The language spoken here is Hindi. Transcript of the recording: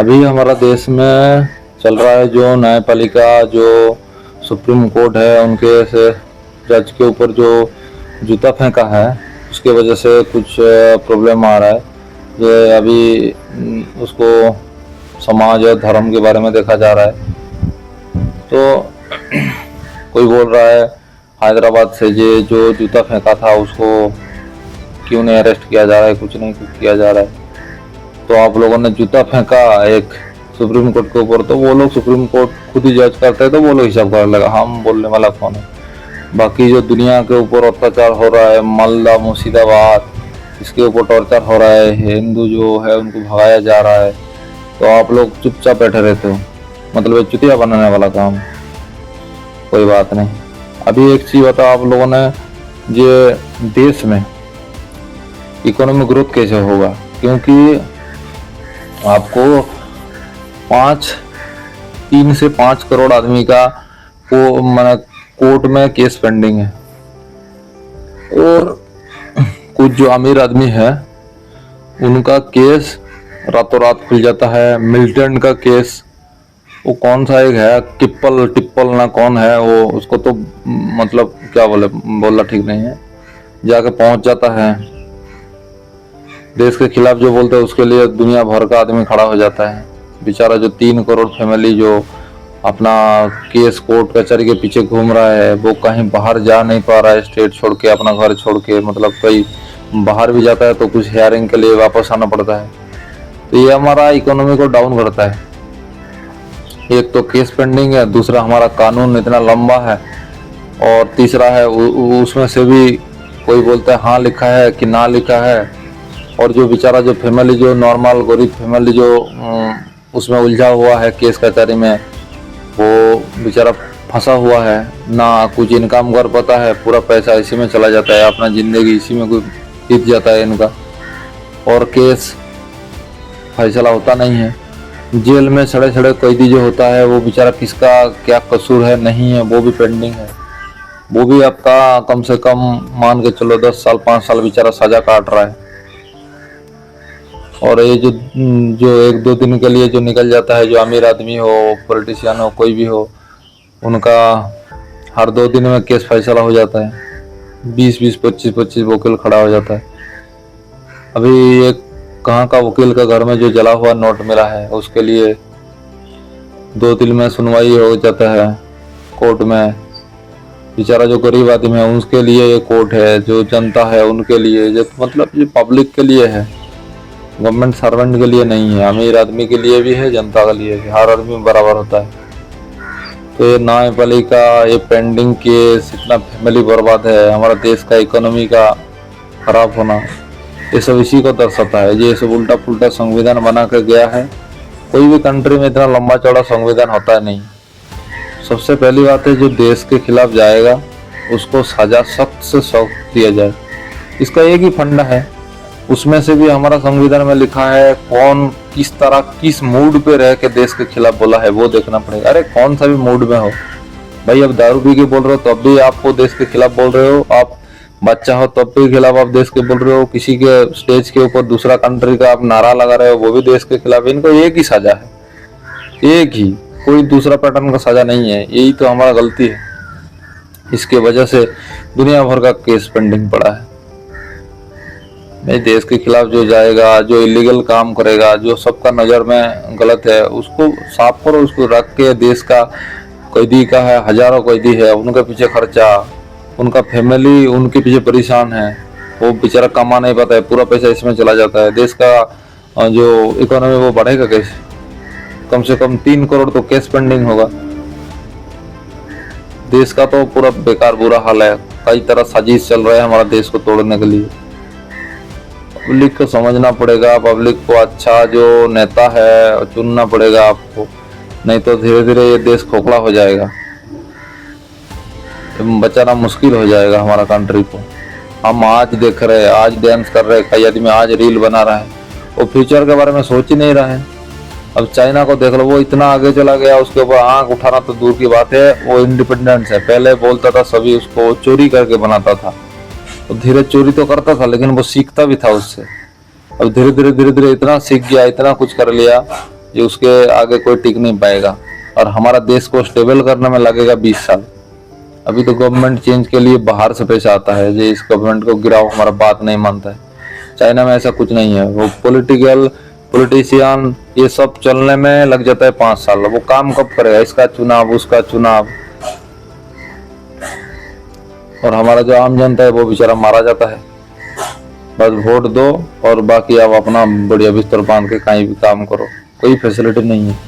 अभी हमारा देश में चल रहा है जो न्यायपालिका, जो सुप्रीम कोर्ट है, उनके से जज के ऊपर जो जूता फेंका है, उसके वजह से कुछ प्रॉब्लम आ रहा है। जो अभी उसको समाज और धर्म के बारे में देखा जा रहा है। तो कोई बोल रहा है हैदराबाद से ये जो जूता फेंका था उसको क्यों नहीं अरेस्ट किया जा रहा है, कुछ नहीं किया जा रहा है। तो आप लोगों ने जूता फेंका एक सुप्रीम कोर्ट के ऊपर, तो वो लोग सुप्रीम कोर्ट खुद ही जज करते हैं, तो वो लोग हिसाब करने लगा, हम बोलने वाला कौन है। बाकी जो दुनिया के ऊपर अत्याचार हो रहा है, मालदा मुर्शिदाबाद, इसके ऊपर टॉर्चर हो रहा है, हिंदू जो है उनको भगाया जा रहा है, तो आप लोग चुपचाप बैठे रहते हो। मतलब चुतिया बनाने वाला काम। कोई बात नहीं। अभी एक चीज बताओ आप लोगों ने, ये देश में इकोनॉमिक ग्रोथ कैसे होगा, क्योंकि आपको 3 से 5 करोड़ आदमी का कोर्ट में केस पेंडिंग है, और कुछ जो अमीर आदमी है उनका केस रातों रात खुल जाता है। मिल्टन का केस, वो कौन सा एक है, टिप्पल ना कौन है वो, उसको तो मतलब क्या बोलना ठीक नहीं है, जाके पहुंच जाता है। देश के खिलाफ जो बोलते हैं उसके लिए दुनिया भर का आदमी खड़ा हो जाता है। बेचारा जो 3 करोड़ फैमिली जो अपना केस कोर्ट कचहरी के पीछे घूम रहा है, वो कहीं बाहर जा नहीं पा रहा है, स्टेट छोड़ के, अपना घर छोड़ के। मतलब कोई बाहर भी जाता है तो कुछ हियरिंग के लिए वापस आना पड़ता है। तो ये हमारा इकोनॉमी को डाउन करता है। एक तो केस पेंडिंग है, दूसरा हमारा कानून इतना लंबा है, और तीसरा है उसमें से भी कोई बोलता है हाँ लिखा है कि ना लिखा है। और जो बेचारा जो फैमिली, जो नॉर्मल गरीब फैमिली जो उसमें उलझा हुआ है केस कचहरी में, वो बेचारा फंसा हुआ है, ना कुछ इनकम कर पाता है, पूरा पैसा इसी में चला जाता है, अपना जिंदगी इसी में कोई बीत जाता है इनका, और केस फैसला होता नहीं है। जेल में सड़े सड़े कैदी जो होता है, वो बेचारा किसका क्या कसूर है नहीं है, वो भी पेंडिंग है। वो भी आपका कम से कम मान के चलो 10 साल 5 साल बेचारा सजा काट रहा है। और ये जो 1-2 दिन के लिए जो निकल जाता है, जो अमीर आदमी हो, पॉलिटिशियन हो, कोई भी हो, उनका हर 2 दिन में केस फैसला हो जाता है। 20-20 25-25 वकील खड़ा हो जाता है। अभी एक कहाँ का वकील का घर में जो जला हुआ नोट मिला है, उसके लिए 2 दिन में सुनवाई हो जाता है कोर्ट में। बेचारा जो गरीब आदमी है उसके लिए ये कोर्ट है, जो जनता है उनके लिए, जो मतलब ये पब्लिक के लिए है, गवर्नमेंट सर्वेंट के लिए नहीं है। अमीर आदमी के लिए भी है, जनता के लिए भी, हर आदमी बराबर होता है। तो ये न्यायपालिका, ये पेंडिंग केस, इतना फैमिली बर्बाद है, हमारा देश का इकोनॉमी का खराब होना, ये सब इसी को दर्शाता है। ये सब उल्टा पुल्टा संविधान बना कर गया है। कोई भी कंट्री में इतना लंबा चौड़ा संविधान होता नहीं। सबसे पहली बात है, जो देश के खिलाफ जाएगा उसको सजा सख्त से सख्त दिया जाए, इसका एक ही फंडा है। उसमें से भी हमारा संविधान में लिखा है कौन किस तरह किस मूड पे रह के देश के खिलाफ बोला है, वो देखना पड़ेगा। अरे कौन सा भी मूड में हो भाई, अब दारू पी के बोल रहे हो तब भी आपको देश के खिलाफ बोल रहे हो, आप बच्चा हो तब भी खिलाफ आप देश के बोल रहे हो, किसी के स्टेज के ऊपर दूसरा कंट्री का आप नारा लगा रहे हो, वो भी देश के खिलाफ। इनको एक ही सजा है, एक ही, कोई दूसरा पैटर्न का सजा नहीं है। यही तो हमारा गलती है, इसके वजह से दुनिया भर का केस पेंडिंग पड़ा है। नहीं, देश के खिलाफ जो जाएगा, जो इलीगल काम करेगा, जो सबका नजर में गलत है, उसको साफ करो, उसको रख के। देश का कैदी का है, हजारों कैदी है, उनके पीछे खर्चा, उनका फैमिली उनके पीछे परेशान है, वो बेचारा कमा नहीं पाता है, पूरा पैसा इसमें चला जाता है। देश का जो इकोनॉमी वो बढ़ेगा कैसे? कम से कम 3 करोड़ तो केस पेंडिंग होगा। देश का तो पूरा बेकार बुरा हाल है। कई तरह साजिश चल रहा है हमारा देश को तोड़ने के लिए। पब्लिक को समझना पड़ेगा, पब्लिक को अच्छा जो नेता है चुनना पड़ेगा आपको, नहीं तो धीरे धीरे ये देश खोखला हो जाएगा, बचाना मुश्किल हो जाएगा हमारा कंट्री को। हम आज देख रहे हैं, आज डांस कर रहे हैं, कई आदमी आज रील बना रहा है, वो फ्यूचर के बारे में सोच ही नहीं रहा है। अब चाइना को देख लो, वो इतना आगे चला गया, उसके ऊपर आंख उठाना तो दूर की बात है। वो इंडिपेंडेंस है, पहले बोलता था सभी उसको चोरी करके बनाता था, तो धीरे चोरी तो करता था लेकिन वो सीखता भी था उससे। अब धीरे धीरे इतना सीख गया, इतना कुछ कर लिया जो उसके आगे कोई टिक नहीं पाएगा। और हमारा देश को स्टेबल करने में लगेगा 20 साल। अभी तो गवर्नमेंट चेंज के लिए बाहर से पैसा आता है, जो इस गवर्नमेंट को गिराओ, हमारा बात नहीं मानता है। चाइना में ऐसा कुछ नहीं है, वो पॉलिटिशियन ये सब चलने में लग जाता है 5 साल। वो काम कब करेगा, इसका चुनाव उसका चुनाव, और हमारा जो आम जनता है वो बेचारा मारा जाता है। बस वोट दो और बाकी आप अपना बढ़िया बिस्तर बांध के कहीं भी काम करो, कोई फैसिलिटी नहीं है।